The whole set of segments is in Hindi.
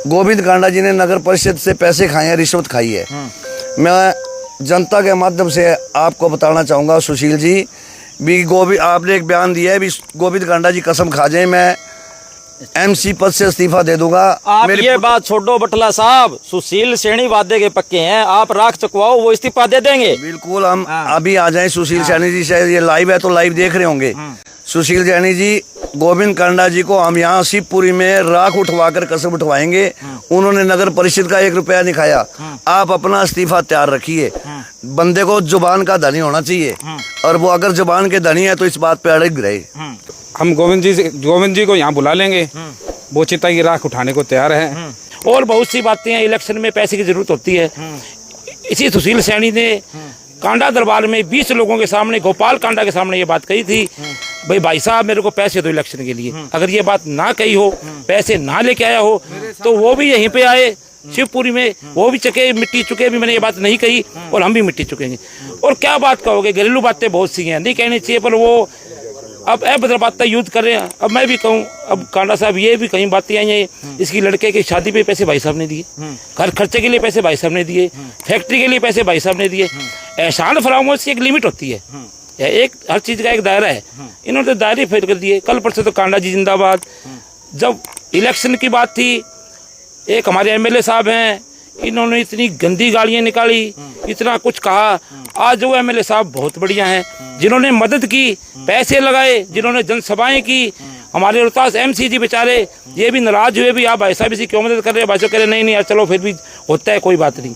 गोविंद कांडा जी ने नगर परिषद से पैसे खाए हैं, रिश्वत खाई है। मैं जनता के माध्यम से आपको बताना चाहूँगा सुशील जी भी आपने एक बयान दिया है भी गोविंद कांडा जी कसम खा जाए मैं एमसी पद से इस्तीफा दे दूंगा। आप ये बात छोड़ो बटला साहब, सुशील सैनी वादे के पक्के हैं, आप राख चुकवाओ वो इस्तीफा दे देंगे। बिल्कुल हम अभी आ जाएं सुशील सैनी जी, शायद ये लाइव है तो लाइव देख रहे होंगे। सुशील सैनी जी, गोविंद कांडा जी को हम यहाँ शिवपुरी में राख उठवाकर कसम उठवाएंगे। उन्होंने नगर परिषद का 1 रुपया नहीं खाया। आप अपना इस्तीफा तैयार रखिए। बंदे को जुबान का धनी होना चाहिए और वो अगर जुबान के धनी है तो इस बात पे अड़ग रहे। हम गोविंद जी को यहाँ बुला लेंगे, वो चिता की राख उठाने को तैयार है। और बहुत सी बातें हैं, इलेक्शन में पैसे की जरूरत होती है। इसी सुशील सैनी ने कांडा दरबार में 20 लोगों के सामने, गोपाल कांडा के सामने ये बात कही थी, भाई साहब मेरे को पैसे दो इलेक्शन के लिए। अगर ये बात ना कही हो, पैसे ना लेके आया हो, तो वो भी यहीं पे आए शिवपुरी में, वो भी चके मिट्टी चुके भी, मैंने ये बात नहीं कही और हम भी मिट्टी चुकेंगे। और क्या बात कहोगे, घरेलू बातें बहुत सी हैं, नहीं कहनी चाहिए, पर वो अब बदरबाता यूज कर रहे हैं। अब मैं भी कहूँ, अब कांडा साहब ये भी कहीं बातें आई हैं, इसकी लड़के की शादी पे पैसे भाई साहब ने दिए, घर खर्चे के लिए पैसे भाई साहब ने दिए, फैक्ट्री के लिए पैसे भाई साहब ने दिए। एहसान फरामोश की एक लिमिट होती है, एक हर चीज का एक दायरा है। इन्होंने तो दायरे फेर कर दिए। कल परसों तो कांडा जी जिंदाबाद। जब इलेक्शन की बात थी, एक हमारे एमएलए साहब हैं, इन्होंने इतनी गंदी गालियां निकाली, इतना कुछ कहा। आज वो एमएलए साहब बहुत बढ़िया हैं, जिन्होंने मदद की, पैसे लगाए, जिन्होंने जनसभाएं की। हमारे रोहतास एमसी जी बेचारे ये भी नाराज हुए भी, आप भाई साहब इसी क्यों मदद कर रहे हैं। भाई साहब कह रहे नहीं यार चलो फिर भी होता है, कोई बात नहीं।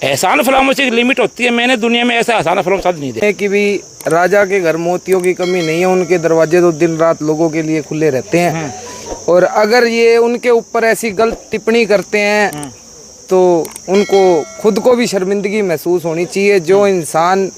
एहसान फरामोशी की लिमिट होती है, मैंने दुनिया में ऐसा एहसान फरामोशी नहीं देखा। कि भी राजा के घर मोतियों की कमी नहीं है, उनके दरवाजे तो दिन रात लोगों के लिए खुले रहते हैं। और अगर ये उनके ऊपर ऐसी गलत टिप्पणी करते हैं तो उनको खुद को भी शर्मिंदगी महसूस होनी चाहिए। जो इंसान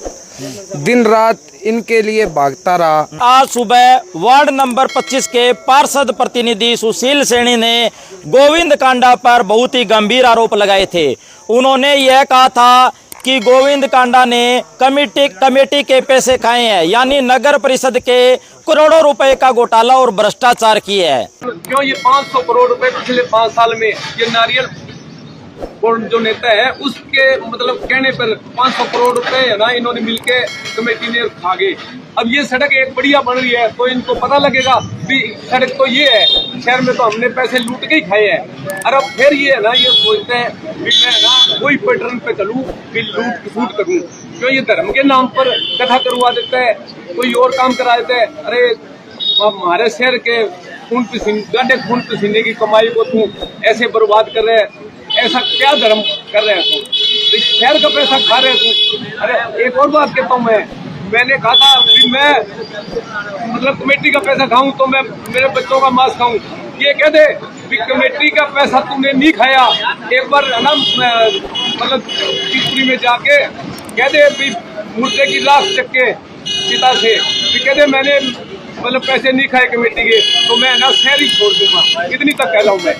दिन रात इनके लिए भागता रहा। आज सुबह वार्ड नंबर 25 के पार्षद प्रतिनिधि सुशील सैनी ने गोविंद कांडा पर बहुत ही गंभीर आरोप लगाए थे। उन्होंने यह कहा था कि गोविंद कांडा ने कमेटी के पैसे खाए हैं, यानी नगर परिषद के करोड़ों रुपए का घोटाला और भ्रष्टाचार किया है। क्यों ये 500 करोड़ रुपए पिछले 5 साल में ये नारियल जो नेता है उसके मतलब कहने पर 500 करोड़ रुपए है ना, इन्होंने मिलके कमेटी ने खा गए। अब ये सड़क एक बढ़िया बन रही है तो इनको पता लगेगा भी सड़क तो ये है, शहर में तो हमने पैसे लूट के ही खाए हैं। और अब फिर ये है ना, ये सोचते हैं कि मैं ना वही पैटर्न पे चलूं, फिर लूट खसूट करूं। क्यों ये धर्म के नाम पर कथा करवा देता है, कोई और काम करा देता है। अरे हमारे शहर के खून पसीने की कमाई को तू ऐसे बर्बाद कर रहे हैं, ऐसा क्या धर्म कर रहे हैं तू, शहर का पैसा खा रहे हैं तू। अरे एक और बात कहता हूँ, मैंने कहा था कि मैं मतलब कमेटी का पैसा खाऊं तो मैं मेरे बच्चों का मांस खाऊं। ये कह दे कि कमेटी का पैसा तुमने नहीं खाया, एक बार है ना मतलब शिवपुरी में जाके कह दे भी मुर्दे की लाश चक के पिता से कह दे मैंने मतलब पैसे नहीं खाए कमेटी के, तो मैं ना शहर ही छोड़ दूंगा। इतनी तक कह रहा हूँ मैं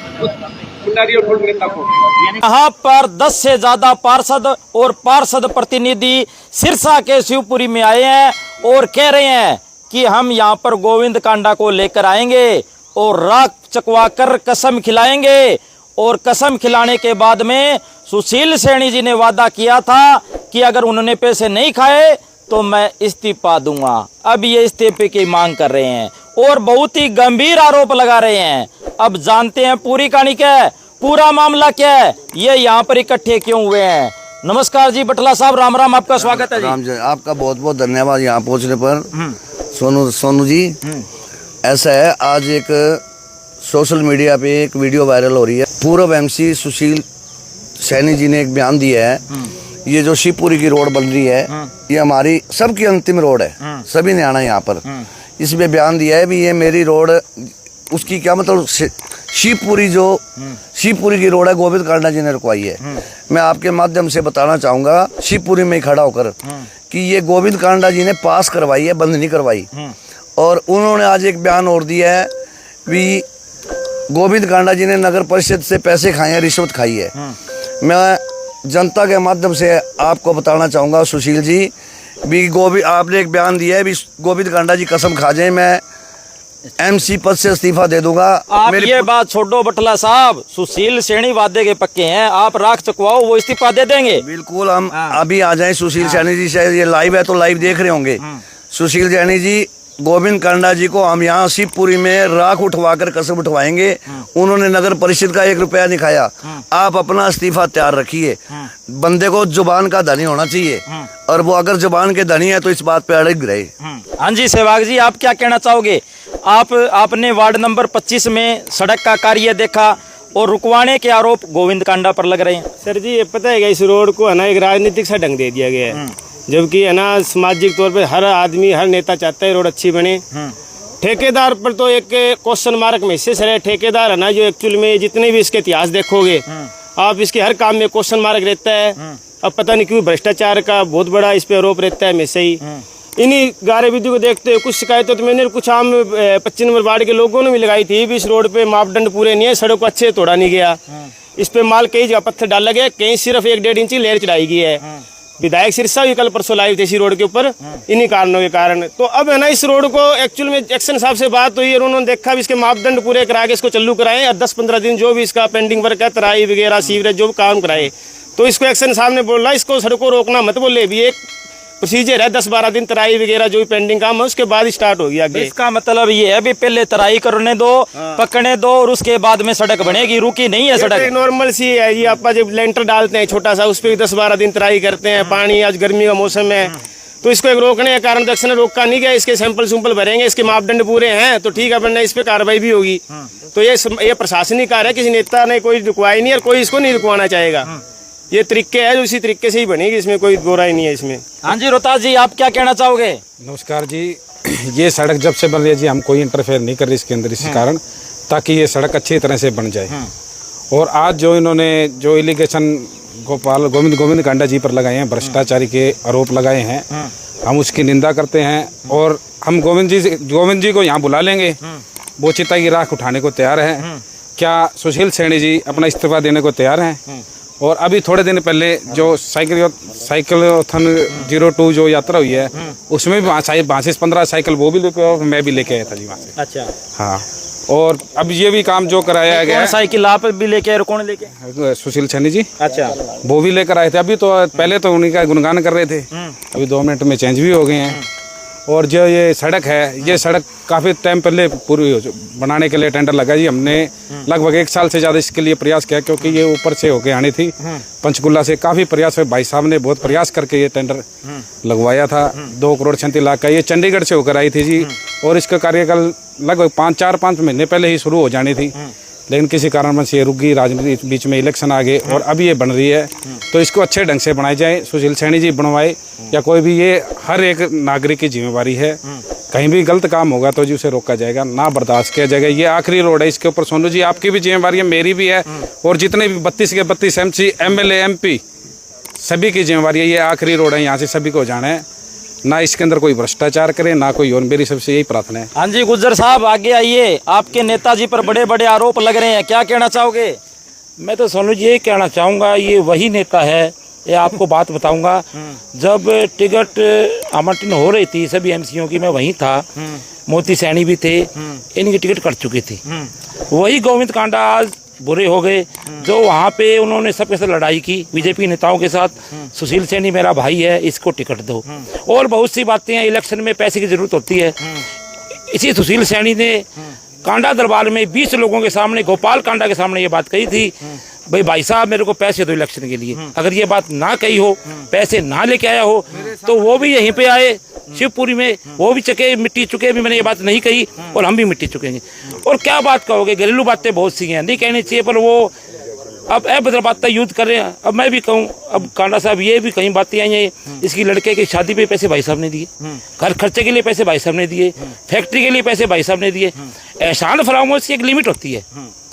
यहाँ पर 10 से ज्यादा पार्षद और पार्षद प्रतिनिधि सिरसा के शिवपुरी में आए हैं और कह रहे हैं कि हम यहाँ पर गोविंद कांडा को लेकर आएंगे और राख चकवा कर कसम खिलाएंगे। और कसम खिलाने के बाद में सुशील सैनी जी ने वादा किया था कि अगर उन्होंने पैसे नहीं खाए तो मैं इस्तीफा दूंगा। अब ये इस्तीफे की मांग कर रहे हैं और बहुत ही गंभीर आरोप लगा रहे हैं। अब जानते हैं पूरी कहानी क्या है, पूरा मामला क्या है, ये यहाँ पर इकट्ठे क्यों हुए हैं। नमस्कार जी बटला साहब, राम राम, आपका स्वागत है जी। राम जी, आपका बहुत बहुत धन्यवाद यहाँ पहुँचने पर। सोनू जी, ऐसा है आज एक सोशल मीडिया पे एक वीडियो वायरल हो रही है। पूर्व एमसी सुशील सैनी जी ने एक बयान दिया है, ये जो शिवपुरी की रोड बन रही है ये हमारी सबकी अंतिम रोड है, सभी ने आना है यहाँ पर। इसमें बयान दिया है भी ये मेरी रोड, उसकी क्या मतलब शिवपुरी की रोड है गोविंद कांडा जी ने रुकवाई है। मैं आपके माध्यम से बताना चाहूँगा शिवपुरी में खड़ा होकर कि ये गोविंद कांडा जी ने पास करवाई है, बंद नहीं करवाई। और उन्होंने आज एक बयान और दिया है भी गोविंद कांडा जी ने नगर परिषद से पैसे खाए हैं, रिश्वत खाई है। मैं जनता के माध्यम से आपको बताना चाहूँगा सुशील जी भी आपने एक बयान दिया है भी गोविंद कांडा जी कसम खा जाए मैं एमसी पद से इस्तीफा दे दूंगा। आप ये बात छोड़ो बटला साहब, सुशील सैनी वादे के पक्के हैं, आप राख चकवाओ वो इस्तीफा दे देंगे। बिल्कुल, हम अभी आ जाएं। सुशील सैनी जी शायद ये लाइव है तो लाइव देख रहे होंगे। सुशील सैनी जी, गोविंद कांडा जी को हम यहाँ शिवपुरी में राख उठवाकर कसम उठवाएंगे। उन्होंने नगर परिषद का 1 रुपया नहीं खाया। आप अपना इस्तीफा तैयार रखिए। बंदे को जुबान का धनी होना चाहिए, और वो अगर जुबान के धनी है तो इस बात पे अड़ग रहे। हाँ जी सहवाग जी, आप क्या कहना चाहोगे? आपने वार्ड नंबर 25 में सड़क का कार्य देखा और रुकवाने के आरोप गोविंद कांडा पर लग रहे हैं। सर जी, ये पता है इस रोड को है ना एक राजनीतिक सा ढंग दे दिया गया है, जबकि है ना सामाजिक तौर पे हर आदमी हर नेता चाहता है रोड अच्छी बने। ठेकेदार पर तो एक क्वेश्चन मार्क मैसेज है। ठेकेदार है ना जो एक्चुअल में जितने भी इसके इतिहास देखोगे आप, इसके हर काम में क्वेश्चन मार्क रहता है। अब पता नहीं क्यों भ्रष्टाचार का बहुत बड़ा इस पे आरोप रहता है हमेशा ही। इन्हीं गतिविधियों को देखते हुए कुछ शिकायतें तो मैंने कुछ आम 25 नंबर वार्ड के लोगों ने भी लगाई थी भी इस रोड पे मापदंड पूरे नहीं है, सड़क को अच्छे तोड़ा नहीं गया, इस पे माल कई जगह पत्थर डाला गया, कहीं सिर्फ 1-1.5 इंच लेयर चढ़ाई गई है। विधायक सिरसा भी कल परसों लाइव थे इसी रोड के ऊपर इन्हीं कारणों के कारण। तो अब है ना इस रोड को एक्चुअल में एक्शन साहब से बात हुई और उन्होंने देखा भी इसके मापदंड पूरे करा के इसको चालू कराएं और 10-15 दिन जो भी इसका पेंडिंग वर्क है, तराई वगैरह सीवरेज जो भी काम कराए, तो इसको एक्शन साहब ने बोला इसको सड़क को रोकना मत बोले, भी एक प्रोसीजर है 10-12 दिन तराई वगैरह जो भी पेंडिंग काम है उसके बाद स्टार्ट होगी आगे। इसका मतलब ये है भी पहले तराई करने दो, पकड़ने दो और उसके बाद में सड़क बनेगी, रुकी नहीं है सड़क। नॉर्मल सी है ये, आप जब लेंटर डालते हैं छोटा सा उस पर 10-12 दिन तराई करते हैं, पानी आज गर्मी का मौसम है तो इसको एक रोकने के कारण दक्षिण रोका नहीं गया। इसके सैंपल भरेंगे, इसके मापदंड पूरे हैं तो ठीक है, वरना इस पे कार्रवाई भी होगी। तो ये प्रशासनिक कार्य है, किसी नेता ने कोई रुकवाई नहीं और कोई इसको नहीं रुकवाना चाहेगा। ये तरीके है जो इसी तरीके से ही बनेगी, इसमें कोई बुराई नहीं है इसमें। हाँ जी रोहतास जी, आप क्या कहना चाहोगे? नमस्कार जी, ये सड़क जब से बन रही है जी हम कोई इंटरफेयर नहीं कर रहे इसके अंदर, इसी कारण ताकि ये सड़क अच्छी तरह से बन जाए। और आज जो इन्होंने जो एलिगेशन गोविंद कांडा जी पर लगाए हैं, भ्रष्टाचारी के आरोप लगाए हैं, हम उसकी निंदा करते हैं। और हम गोविंद जी को यहाँ बुला लेंगे, वो चिता की राख उठाने को तैयार है। क्या सुशील सैनी जी अपना इस्तीफा देने को तैयार हैं? और अभी थोड़े दिन पहले जो साइकिलोथन 02 जो यात्रा हुई है उसमें भी वहाँ से 15 साइकिल वो भी लेके मैं भी लेके आया था जी वहाँ से। अच्छा हाँ, और अब ये भी काम जो कराया गया है, साइकिल आप भी लेके आए, कौन लेके? सुशील सैनी जी। अच्छा, वो भी लेकर आए थे। अभी तो पहले तो उन्हीं का गुणगान कर रहे थे, अभी 2 मिनट में चेंज भी हो गए हैं। और जो ये सड़क है, ये सड़क काफ़ी टाइम पहले पूरी बनाने के लिए टेंडर लगा जी। हमने लगभग 1 साल से ज़्यादा इसके लिए प्रयास किया, क्योंकि ये ऊपर से होके आनी थी पंचकुला से। काफ़ी प्रयास हुए, भाई साहब ने बहुत प्रयास करके ये टेंडर लगवाया था। 2 करोड़ 37 लाख का ये चंडीगढ़ से होकर आई थी जी। और इसका कार्यकाल लगभग 4-5 महीने पहले ही शुरू हो जानी थी, लेकिन किसी कारणवश ये रुक गई, राजनीति बीच में इलेक्शन आ गए और अभी ये बन रही है। तो इसको अच्छे ढंग से बनाई जाए, सुशील सैनी जी बनवाए या कोई भी, ये हर एक नागरिक की जिम्मेवारी है। कहीं भी गलत काम होगा तो जी उसे रोका जाएगा, ना बर्दाश्त किया जाएगा। ये आखिरी रोड है, इसके ऊपर सोनू जी आपकी भी जिम्मेवारी है, मेरी भी है, और जितने भी 32 के 32 MC MLA MP सभी की जिम्मेवारी है। ये आखिरी रोड है, यहाँ से सभी को जाना है, ना इसके अंदर कोई भ्रष्टाचार करे ना कोई और। मेरी सबसे यही प्रार्थना है। हाँ जी गुज्जर साहब आगे आइए, आपके नेताजी पर बड़े बड़े आरोप लग रहे हैं, क्या कहना चाहोगे? मैं तो सोनू जी ये कहना चाहूँगा, ये वही नेता है, ये आपको बात बताऊंगा। जब टिकट आवंटन हो रही थी सभी MCओं की, मैं वहीं था, मोती सैनी भी थे, इनकी टिकट कट चुकी थी। वही गोविंद कांडा आज बुरे हो गए, जो वहाँ पे उन्होंने सबके साथ लड़ाई की बीजेपी नेताओं के साथ। सुशील सैनी मेरा भाई है, इसको टिकट दो। और बहुत सी बातें हैं, इलेक्शन में पैसे की जरूरत होती है। इसी सुशील सैनी ने कांडा दरबार में 20 लोगों के सामने, गोपाल कांडा के सामने ये बात कही थी, भाई साहब मेरे को पैसे दो इलेक्शन के लिए। अगर ये बात ना कही हो, पैसे ना लेके आया हो, तो वो भी यहीं पे आए शिवपुरी में, वो भी चके मिट्टी चुके भी, मैंने ये बात नहीं कही और हम भी मिट्टी चुकेंगे। और क्या बात कहोगे, घरेलू बातें बहुत सी हैं, नहीं कहनी चाहिए, पर वो अब बदरबाता यूज कर रहे हैं। अब मैं भी कहूँ, अब कांडा साहब ये भी कहीं बातें आई हैं, इसकी लड़के की शादी पे पैसे भाई साहब ने दिए, घर खर्चे के लिए पैसे भाई साहब ने दिए, फैक्ट्री के लिए पैसे भाई साहब ने दिए। एहसान फरामोश की एक लिमिट होती है,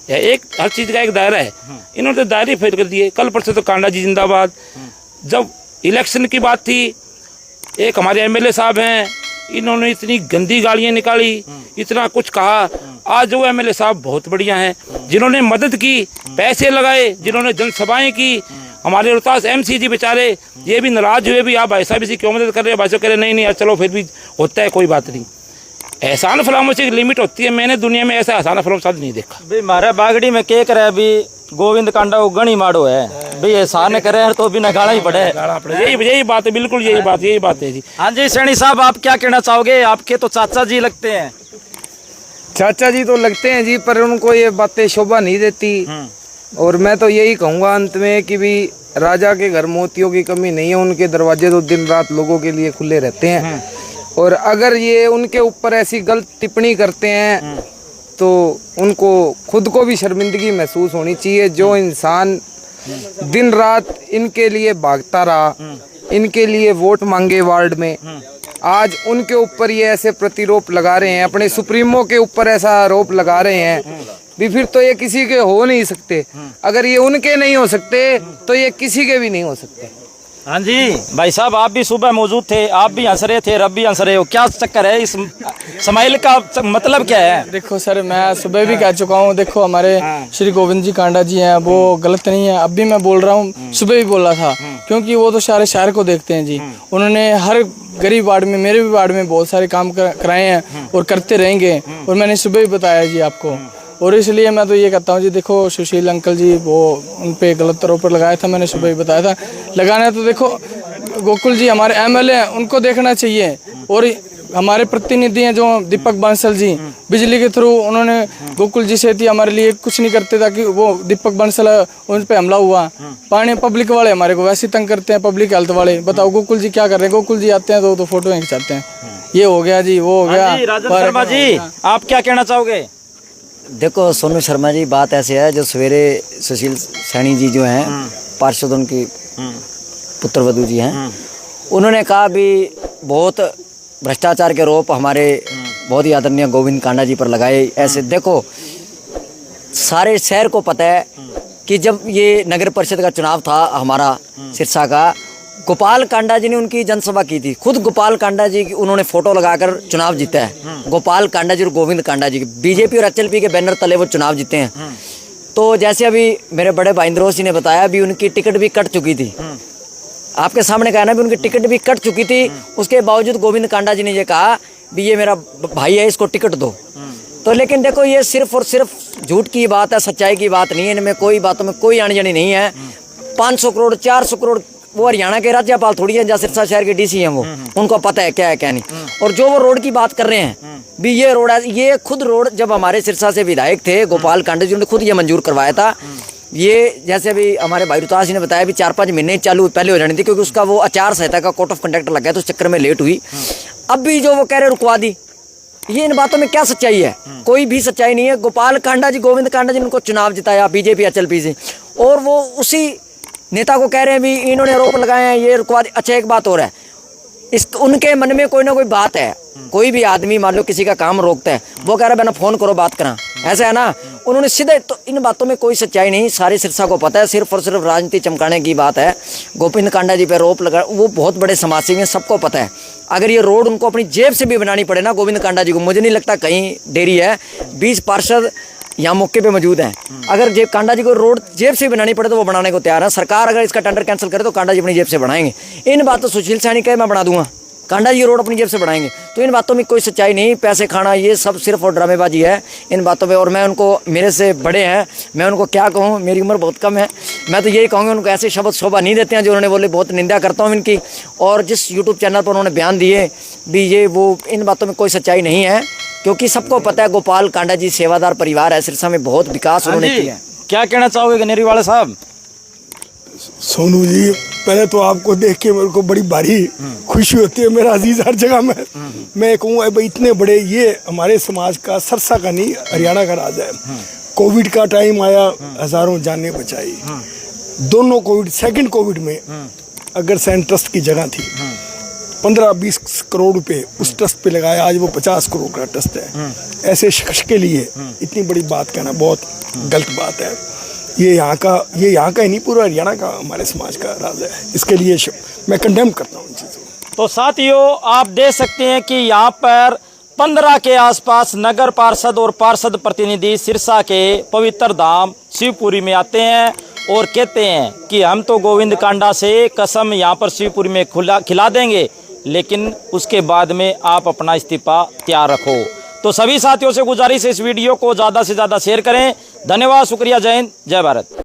एक हर चीज़ का एक दायरा है, इन्होंने तो दायरे फेर कर दिए। कल परसों तो कांडा जी जिंदाबाद। जब इलेक्शन की बात थी, एक हमारे MLA साहब हैं, इन्होंने इतनी गंदी गालियाँ निकाली, इतना कुछ कहा। आज वो MLA साहब बहुत बढ़िया हैं, जिन्होंने मदद की, पैसे लगाए, जिन्होंने जनसभाएं की। हमारे रोहतास MC जी बेचारे ये भी नाराज हुए भी, आप भाई साहब इसी क्यों मदद कर रहे हैं? भाई साहब कह रहे नहीं यार चलो फिर भी होता है, कोई बात नहीं। एहसान फरामोशी की लिमिट होती है। मैंने दुनिया में ऐसा एहसान फरामोशी नहीं देखा। भाई हमारे बागड़ी में के करे अभी गोविंद कांडा को गणी मारो है भाई, एहसान करे तो बिना गाड़ा ही पड़े। यही बात है, बिल्कुल यही बात है जी। हाँ जी सैनी साहब, आप क्या कहना चाहोगे? आपके तो चाचा जी लगते हैं। चाचा जी तो लगते हैं जी, पर उनको ये बातें शोभा नहीं देती। और मैं तो यही कहूँगा अंत में कि भी राजा के घर मोतियों की कमी नहीं है, उनके दरवाजे तो दिन रात लोगों के लिए खुले रहते हैं। और अगर ये उनके ऊपर ऐसी गलत टिप्पणी करते हैं तो उनको खुद को भी शर्मिंदगी महसूस होनी चाहिए। जो इंसान दिन रात इनके लिए भागता रहा, इनके लिए वोट मांगे वार्ड में, आज उनके ऊपर ये ऐसे प्रतिरोप लगा रहे हैं, अपने सुप्रीमो के ऊपर ऐसा आरोप लगा रहे हैं भी, फिर तो ये किसी के हो नहीं सकते। अगर ये उनके नहीं हो सकते तो ये किसी के भी नहीं हो सकते। हाँ जी भाई साहब, आप भी सुबह मौजूद थे, आप भी हंस रहे थे, रब भी हंस रहे हो, क्या चक्कर है? इस स्माइल का मतलब क्या है? देखो सर, मैं सुबह भी कह चुका हूँ, देखो हमारे श्री गोविंद जी कांडा जी हैं, वो गलत नहीं है। अब भी मैं बोल रहा हूँ, सुबह भी बोला था, क्योंकि वो तो सारे शहर को देखते हैं जी। उन्होंने हर गरीब वार्ड में, मेरे भी वार्ड में बहुत सारे काम कराए हैं और करते रहेंगे। और मैंने सुबह भी बताया जी आपको। और इसलिए मैं तो ये कहता हूँ जी, देखो सुशील अंकल जी, वो उन पे गलत आरोप लगाया था, मैंने सुबह ही बताया था। लगाना है तो देखो गोकुल जी हमारे एमएलए हैं, उनको देखना चाहिए। और हमारे प्रतिनिधि हैं जो दीपक बांसल जी, बिजली के थ्रू उन्होंने गोकुल जी से थी, हमारे लिए कुछ नहीं करते, ताकि वो दीपक बांसल उन पे हमला हुआ। पानी पब्लिक वाले हमारे को वैसे तंग करते हैं, पब्लिक हेल्थ वाले। बताओ गोकुल जी क्या कर रहे हैं? गोकुल जी आते हैं तो फोटो खिंचाते हैं, ये हो गया जी, वो हो गया। राजन शर्मा जी, आप क्या कहना चाहोगे? देखो सोनू शर्मा जी, बात ऐसे है, जो सवेरे सुशील सैनी जी जो हैं, पार्षद उनकी पुत्रवधू जी हैं, उन्होंने कहा भी बहुत भ्रष्टाचार के आरोप हमारे बहुत ही आदरणीय गोविंद कांडा जी पर लगाए। ऐसे देखो सारे शहर को पता है कि जब ये नगर परिषद का चुनाव था हमारा सिरसा का, गोपाल कांडा जी ने उनकी जनसभा की थी। खुद गोपाल कांडा जी उन्होंने फोटो लगाकर चुनाव जीता है। गोपाल कांडा जी और गोविंद कांडा जी, बीजेपी और एचएलपी के बैनर तले वो चुनाव जीते हैं। तो जैसे अभी मेरे बड़े भाई इंद्रोस जी ने बताया, भी उनकी टिकट भी कट चुकी थी, आपके सामने कहा ना भी उनकी टिकट भी कट चुकी थी। उसके बावजूद गोविंद कांडा जी ने ये कहा भी ये मेरा भाई है, इसको टिकट दो। तो लेकिन देखो ये सिर्फ और सिर्फ झूठ की बात है, सच्चाई की बात नहीं है। इनमें कोई बातों में कोई आनी जानी नहीं है। 500 करोड़ 400 करोड़, वो हरियाणा के राज्यपाल थोड़ी है, जहाँ सिरसा शहर के डीसी हैं, वो उनको पता है क्या है क्या नहीं। और जो वो रोड की बात कर रहे हैं भी, ये रोड है, ये खुद रोड जब हमारे सिरसा से विधायक थे गोपाल कांडा जी ने खुद ये मंजूर करवाया था। ये जैसे अभी हमारे भाई रुतास जी ने बताया भी 4-5 महीने चालू पहले हो जानी थी, क्योंकि उसका वो आचार संहिता का कोर्ट ऑफ कंडक्ट लग गया, तो उस चक्कर में लेट हुई। अब भी जो वो कह रहे रुकवा दी, ये इन बातों में क्या सच्चाई है? कोई भी सच्चाई नहीं है। गोपाल कांडा जी, गोविंद कांडा जी ने उनको चुनाव जिताया बीजेपी एचएलपी से, और वो उसी नेता को कह रहे हैं भी इन्होंने आरोप लगाए हैं, ये रुकवा। अच्छा एक बात और है, इस उनके मन में कोई ना कोई बात है। कोई भी आदमी मान लो किसी का काम रोकता है, वो कह रहा है मैंने फोन करो बात करा, ऐसा है ना। उन्होंने सीधे, तो इन बातों में कोई सच्चाई नहीं, सारे सिरसा को पता है, सिर्फ और सिर्फ राजनीति चमकाने की बात है। गोविंद कांडा जी पे आरोप लगा, वो बहुत बड़े समाजसेवी हैं, सबको पता है। अगर ये रोड उनको अपनी जेब से भी बनानी पड़े ना गोविंद कांडा जी को, मुझे नहीं लगता कहीं देरी है। 20 पार्षद यहाँ मौके पे मौजूद हैं। अगर जेब कांडा जी को रोड जेब से बनानी पड़े तो वो बनाने को तैयार है। सरकार अगर इसका टेंडर कैंसिल करे तो कांडा जी अपनी जेब से बनाएंगे। इन बातों सुशील सैनी कहे मैं बना दूंगा, कांडा जी रोड अपनी जेब से बनाएंगे। तो इन बातों में कोई सच्चाई नहीं, पैसे खाना ये सब सिर्फ और ड्रामेबाजी है इन बातों पे। और मैं उनको, मेरे से बड़े हैं, मैं उनको क्या कहूँ, मेरी उम्र बहुत कम है, मैं तो यही कहूँगा उनको ऐसे शब्द शोभा नहीं देते हैं जो उन्होंने बोले। बहुत निंदा करता हूँ इनकी। और जिस यूट्यूब चैनल पर उन्होंने बयान दिए भी, ये वो, इन बातों में कोई सच्चाई नहीं है, क्योंकि सबको पता है गोपाल कांडा जी सेवादार परिवार है, सिरसा में बहुत विकास उन्होंने किया है। क्या कहना चाहोगे गनेरी वाले साहब? सोनू जी, पहले तो आपको देख के मेरे को बड़ी भारी खुशी होती है। मेरा अजीज हर जगह में, मैं कहूँगा भाई इतने बड़े, ये हमारे समाज का, सिरसा का नहीं हरियाणा का राज है। कोविड का टाइम आया, हजारों जानें बचाई। दोनों कोविड, सेकंड कोविड में अगर सैंड ट्रस्ट की जगह थी, 15-20 करोड़ रुपए उस ट्रस्ट पे लगाया, आज वो 50 करोड़ का ट्रस्ट है। ऐसे शख्स के लिए इतनी बड़ी बात कहना बहुत गलत बात है। ये यहाँ का ही नहीं, पूरा हरियाणा का, हमारे समाज का राज है। इसके लिए मैं कंडेम करता हूँ इन चीज़ों को। तो साथियों, आप देख सकते हैं कि यहाँ पर 15 के आसपास नगर पार्षद और पार्षद प्रतिनिधि सिरसा के पवित्र धाम शिवपुरी में आते हैं और कहते हैं कि हम तो गोविंद कांडा से कसम यहाँ पर शिवपुरी में खिला देंगे लेकिन उसके बाद में आप अपना इस्तीफा तैयार रखो। तो सभी साथियों से गुजारिश है इस वीडियो को ज़्यादा से ज़्यादा शेयर करें। धन्यवाद, शुक्रिया, जय हिंद, जय भारत।